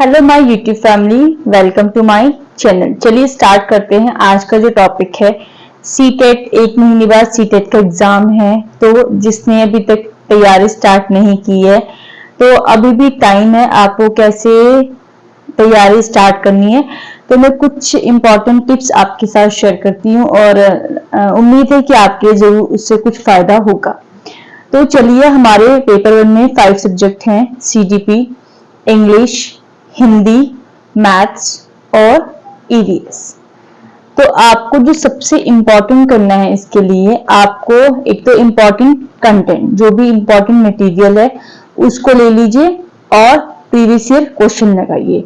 Hello my YouTube family, welcome to my channel. चलिए start करते हैं। आज का जो टॉपिक है सीटेट, एक महीने बाद सीटेट का एग्जाम है। तो जिसने अभी तक तैयारी स्टार्ट नहीं की है तो अभी भी टाइम है आपको कैसे तैयारी स्टार्ट करनी है। तो मैं कुछ इंपॉर्टेंट टिप्स आपके साथ शेयर करती हूँ और उम्मीद है कि आपके जरूर उससे कुछ फायदा होगा। तो चलिए, हमारे पेपर 1 में 5 सब्जेक्ट हैं, सीडीपी, इंग्लिश, हिंदी, मैथ्स और ईवीएस। तो आपको जो सबसे इंपॉर्टेंट करना है इसके लिए, आपको एक तो इंपॉर्टेंट कंटेंट, जो भी इंपॉर्टेंट मटेरियल है उसको ले लीजिए और प्रीवियस ईयर क्वेश्चन लगाइए।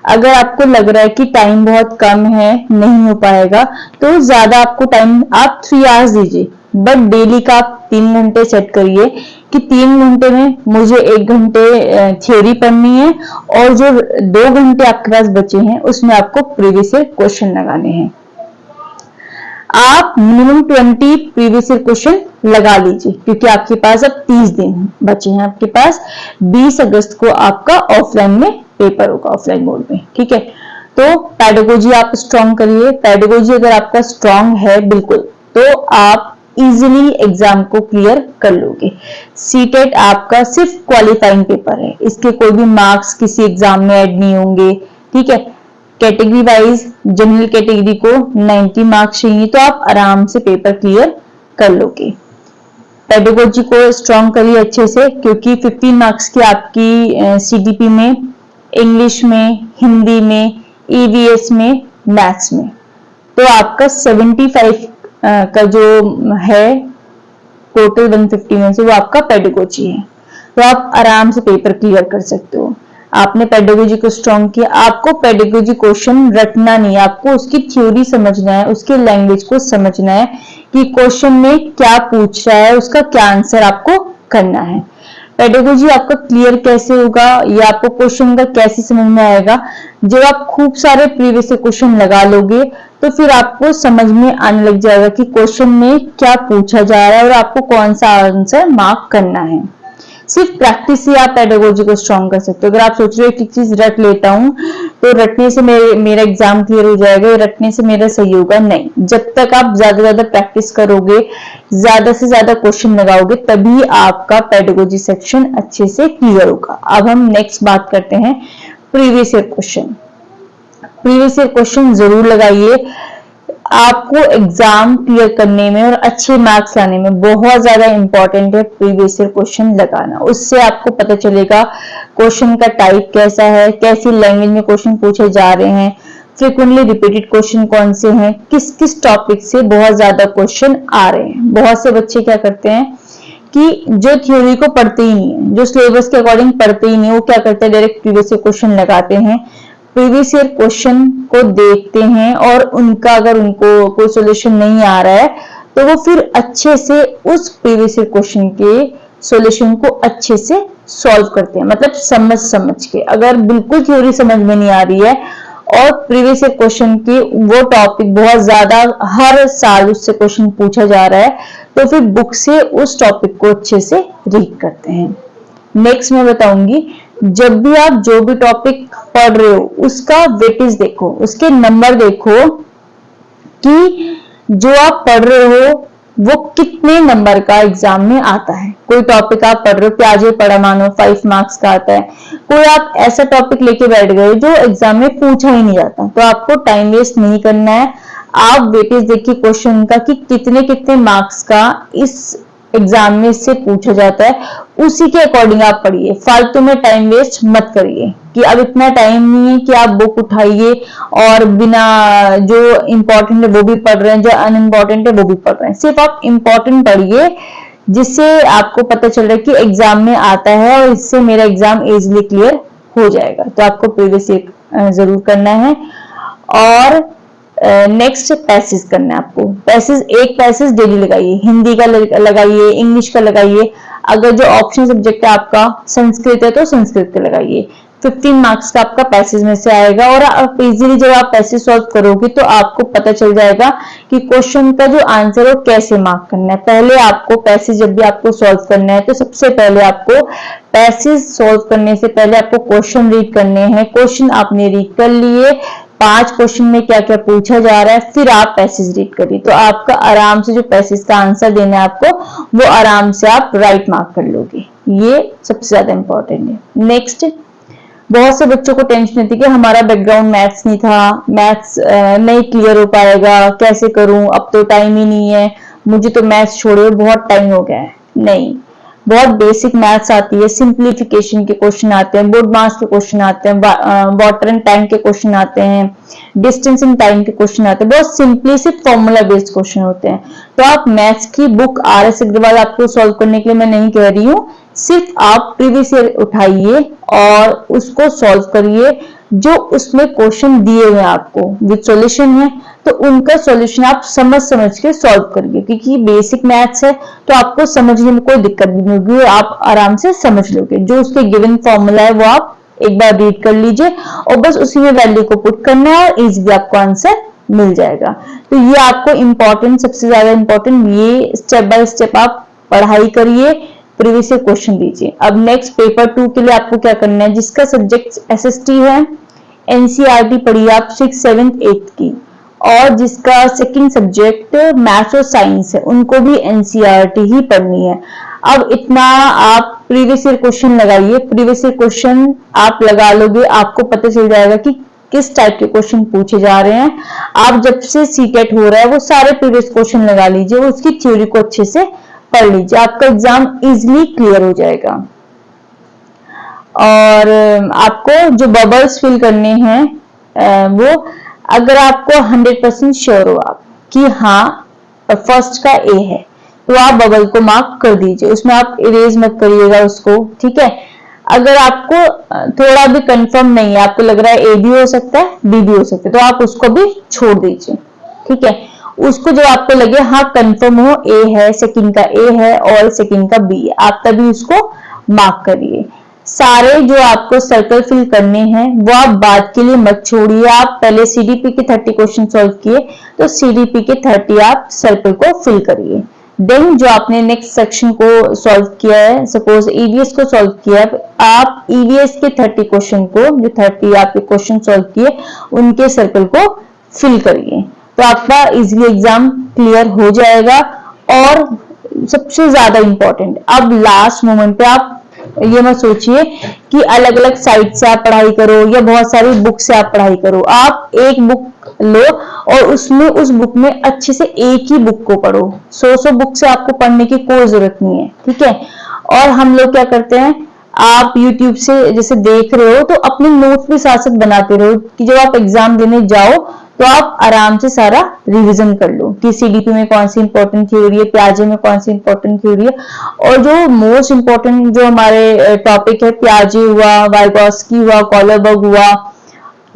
अगर आपको लग रहा है कि टाइम बहुत कम है, नहीं हो पाएगा, तो ज्यादा आपको टाइम, आप 3 आवर्स दीजिए, बट डेली का आप 3 घंटे सेट करिए कि 3 घंटे में मुझे 1 घंटे थ्योरी पढ़नी है और जो 2 घंटे आपके पास बचे हैं उसमें आपको प्रीवियस ईयर क्वेश्चन लगाने हैं। आप मिनिमम 20 प्रीवियस ईयर क्वेश्चन लगा लीजिए क्योंकि आपके पास अब 30 दिन बचे हैं। आपके पास 20 अगस्त को आपका ऑफलाइन में पेपर होगा, ऑफलाइन मोड में, ठीक है। तो पेडागोजी आप स्ट्रॉन्ग करिए। पेडागोजी अगर आपका स्ट्रॉन्ग है बिल्कुल, तो आप इजीली एग्जाम को क्लियर कर लोगे। सीटेट आपका सिर्फ क्वालिफाइंग पेपर है, इसके कोई भी मार्क्स किसी एग्जाम में ऐड नहीं होंगे, ठीक है। कैटेगरी वाइज जनरल कैटेगरी को 90 मार्क्स चाहिए, तो आप आराम से पेपर क्लियर कर लोगे। पेडागोजी को स्ट्रॉन्ग करिए अच्छे से, क्योंकि 15 मार्क्स की आपकी सीडीपी में, इंग्लिश में, हिंदी में, ईवीएस में, मैथ्स में, तो आपका 75 का जो है टोटल 150 में से वो आपका पेडागोजी है। तो आप आराम से पेपर क्लियर कर सकते हो। आपने पेडागोजी को स्ट्रॉन्ग किया। आपको पेडागोजी क्वेश्चन रटना नहीं है, आपको उसकी थ्योरी समझना है, उसके लैंग्वेज को समझना है कि क्वेश्चन में क्या पूछ रहा है, उसका क्या आंसर आपको करना है। पेडागोजी आपका क्लियर कैसे होगा, या आपको क्वेश्चन का कैसे समझ में आएगा, जब आप खूब सारे प्रीवियस क्वेश्चन लगा लोगे तो फिर आपको समझ में आने लग जाएगा कि क्वेश्चन में क्या पूछा जा रहा है और आपको कौन सा आंसर मार्क करना है। सिर्फ प्रैक्टिस से आप पेडागोजी को स्ट्रॉन्ग कर सकते हो। अगर आप सोच रहे हो कि चीज रट लेता हूं तो रटने से मेरा एग्जाम क्लियर हो जाएगा, रटने से मेरा सही होगा, नहीं। जब तक आप ज्यादा से ज्यादा प्रैक्टिस करोगे, ज्यादा से ज्यादा क्वेश्चन लगाओगे, तभी आपका पेडागोजी सेक्शन अच्छे से क्लियर होगा। अब हम नेक्स्ट बात करते हैं previous year question. Previous year question जरूर लगाइए। आपको एग्जाम क्लियर करने में और अच्छे मार्क्स लाने में बहुत ज्यादा इंपॉर्टेंट है प्रीवियस ईयर क्वेश्चन लगाना। उससे आपको पता चलेगा क्वेश्चन का टाइप कैसा है, कैसी लैंग्वेज में क्वेश्चन पूछे जा रहे हैं, फ्रिक्वेंटली रिपीटेड क्वेश्चन कौन से हैं, किस किस टॉपिक से बहुत ज्यादा क्वेश्चन आ रहे हैं। बहुत से बच्चे क्या करते हैं कि जो थ्योरी को पढ़ते ही नहीं है, जो सिलेबस के अकॉर्डिंग पढ़ते ही नहीं, वो क्या करते हैं, डायरेक्ट प्रीवियस ईयर क्वेश्चन लगाते हैं, प्रीवियस ईयर क्वेश्चन को देखते हैं और उनका अगर उनको कोई सॉल्यूशन नहीं आ रहा है तो वो फिर अच्छे से उस प्रीवियस ईयर क्वेश्चन के सॉल्यूशन को अच्छे से सॉल्व करते हैं, मतलब समझ के। अगर बिल्कुल थ्योरी समझ में नहीं आ रही है और प्रीवियस ईयर क्वेश्चन की वो टॉपिक बहुत ज्यादा हर साल उससे क्वेश्चन पूछा जा रहा है, तो फिर बुक से उस टॉपिक को अच्छे से रीड करते हैं। नेक्स्ट मैं बताऊंगी, जब भी आप जो भी टॉपिक पढ़ रहे हो उसका वेटेज देखो, उसके नंबर देखो कि जो आप पढ़ रहे हो वो कितने नंबर का एग्जाम में आता है। कोई टॉपिक आप पढ़ रहे हो, प्याजे पढ़ा मानो 5 मार्क्स का आता है, कोई आप ऐसा टॉपिक लेके बैठ गए जो एग्जाम में पूछा ही नहीं जाता, तो आपको टाइम वेस्ट नहीं करना है। आप वेटेज देखिए क्वेश्चन का कि कितने कितने मार्क्स का इस एग्जाम में इससे पूछा जाता है, उसी के अकॉर्डिंग आप पढ़िए। फालतू में टाइम वेस्ट मत करिए कि अब इतना टाइम नहीं है कि आप बुक उठाइए और बिना जो इंपॉर्टेंट है वो भी पढ़ रहे हैं, जो अनइम्पॉर्टेंट है वो भी पढ़ रहे हैं। सिर्फ आप इंपॉर्टेंट पढ़िए जिससे आपको पता चल रहा है कि एग्जाम में आता है और इससे मेरा एग्जाम इजीली क्लियर हो जाएगा। तो आपको प्रीवियस ईयर जरूर करना है। और नेक्स्ट पैसेज करना है आपको। पैसेज, एक पैसेज डेली लगाइए, हिंदी का लगाइए, इंग्लिश का लगाइए। अगर जो ऑप्शन सब्जेक्ट है आपका संस्कृत है तो संस्कृत का लगाइए। 15 मार्क्स का आपका पैसेज में से आएगा और आप इजीली जब आप पैसेज सॉल्व करोगे तो आपको पता चल जाएगा कि क्वेश्चन का जो आंसर है वो कैसे मार्क करना है। पहले आपको पैसेज जब भी आपको सॉल्व करना है तो सबसे पहले आपको पैसेज सॉल्व करने से पहले आपको क्वेश्चन रीड करने हैं। क्वेश्चन आपने रीड कर लिए, 5 क्वेश्चन में क्या क्या पूछा जा रहा है, फिर आप पैसेज रीड करिए, तो आपका आराम से जो पैसेज का आंसर देना है आपको, वो आराम से आप राइट मार्क कर लोगे। ये सबसे ज्यादा इंपॉर्टेंट है। नेक्स्ट, बहुत से बच्चों को टेंशन होती है कि हमारा बैकग्राउंड मैथ्स नहीं था, मैथ्स नहीं क्लियर हो पाएगा, कैसे करूं, अब तो टाइम ही नहीं है, मुझे तो मैथ्स छोड़े बहुत टाइम हो गया है। नहीं, बहुत बेसिक मैथ्स आती है, सिंप्लीफिकेशन के क्वेश्चन आते हैं, बोर्ड मास के क्वेश्चन आते हैं, वाटर एंड टाइम के क्वेश्चन आते हैं, डिस्टेंस एंड टाइम के क्वेश्चन आते हैं, बहुत सिंपली से फॉर्मूला बेस्ड क्वेश्चन होते हैं। तो आप मैथ्स की बुक RS अग्रवाल आपको सॉल्व करने के लिए मैं नहीं कह रही हूँ, सिर्फ आप प्रीवियस ईयर उठाइए और उसको सॉल्व करिए। जो उसमें क्वेश्चन दिए हुए आपको विद सॉल्यूशन है, तो उनका सॉल्यूशन आप समझ के सॉल्व करिए, क्योंकि बेसिक मैथ्स है तो आपको समझने में कोई दिक्कत नहीं होगी, आप आराम से समझ लोगे। जो उसके गिवन फॉर्मूला है वो आप एक बार रीड कर लीजिए और बस उसी में वैल्यू को पुट करना है और इजीली आपको आंसर मिल जाएगा। तो ये आपको इंपॉर्टेंट, सबसे ज्यादा इंपॉर्टेंट, ये स्टेप बाय स्टेप आप पढ़ाई करिए, प्रीवियस ईयर क्वेश्चन दीजिए। अब नेक्स्ट पेपर 2 के लिए आपको क्या करना है, जिसका सब्जेक्ट SST है, NCERT पढ़िए आप 6th 7th 8th की, और जिसका सेकंड सब्जेक्ट मैथ्स और साइंस है उनको भी NCERT ही पढ़नी है। अब इतना आप प्रीवियस ईयर क्वेश्चन लगाइए, प्रीवियस ईयर क्वेश्चन आप लगा लोगे, आपको पता चल जाएगा कि किस टाइप के क्वेश्चन पूछे जा रहे हैं। आप जब से CTET हो रहा है वो सारे प्रीवियस क्वेश्चन लगा लीजिए, उसकी थ्योरी को अच्छे से पढ़ लीजिए, आपका एग्जाम इजीली क्लियर हो जाएगा। और आपको जो बबल्स फिल करने हैं वो, अगर आपको 100% श्योर हो आप कि हाँ फर्स्ट का A है, तो आप बबल को मार्क कर दीजिए, उसमें आप इरेज मत करिएगा उसको, ठीक है। अगर आपको थोड़ा भी कंफर्म नहीं है, आपको लग रहा है A भी हो सकता है B भी हो सकता है, तो आप उसको भी छोड़ दीजिए, ठीक है। उसको जो आपको लगे हाँ कंफर्म हो A है, सेकंड का A है और सेकंड का B है, आप तभी उसको मार्क करिए। सारे जो आपको सर्कल फिल करने हैं वो आप बाद के लिए मत छोड़िए। आप पहले CDP के 30 क्वेश्चन सॉल्व किए, तो CDP के 30 आप सर्कल को फिल करिए। देन जो आपने नेक्स्ट सेक्शन को सॉल्व किया है, सपोज EVS को सॉल्व किया, आप EVS के 30 क्वेश्चन को, जो 30 आपके क्वेश्चन सॉल्व किए उनके सर्कल को फिल करिए, तो आपका इजीली एग्जाम क्लियर हो जाएगा। और सबसे ज्यादा इंपॉर्टेंट, अब लास्ट मोमेंट पे आप ये मत सोचिए कि अलग अलग साइट से आप पढ़ाई करो या बहुत सारी बुक से आप पढ़ाई करो। आप एक बुक लो और उसमें उस बुक में अच्छे से एक ही बुक को पढ़ो, 100 बुक से आपको पढ़ने की कोई जरूरत नहीं है, ठीक है। और हम लोग क्या करते हैं, आप YouTube से जैसे देख रहे हो तो अपने नोट्स भी साथ साथ बनाते रहो, कि जब आप एग्जाम देने जाओ तो आप आराम से सारा रिवीजन कर लो कि CDP में कौन सी इंपॉर्टेंट थ्योरी है, पियाजे में कौन सी इंपॉर्टेंट थ्योरी है। और जो मोस्ट इंपॉर्टेंट जो हमारे टॉपिक है, पियाजे हुआ, वाइगोत्स्की हुआ, कॉलरबर्ग हुआ,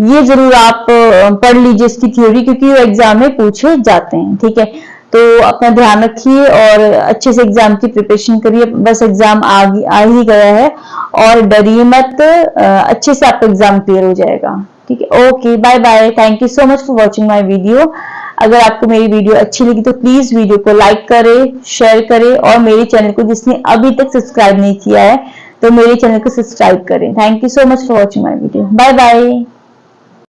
ये जरूर आप पढ़ लीजिए इसकी थ्योरी, क्योंकि वो एग्जाम में पूछे जाते हैं, ठीक है। तो अपना ध्यान रखिए और अच्छे से एग्जाम की प्रिपरेशन करिए, बस एग्जाम आ ही गया है और डरिए मत, अच्छे से आपका एग्जाम क्लियर हो जाएगा, ठीक है। Okay, bye bye, thank you so much for watching my video. अगर आपको मेरी वीडियो अच्छी लगी तो प्लीज वीडियो को लाइक करें, शेयर करें, और मेरे चैनल को जिसने अभी तक सब्सक्राइब नहीं किया है तो मेरे चैनल को सब्सक्राइब करें। Thank you so much for watching my video, bye bye.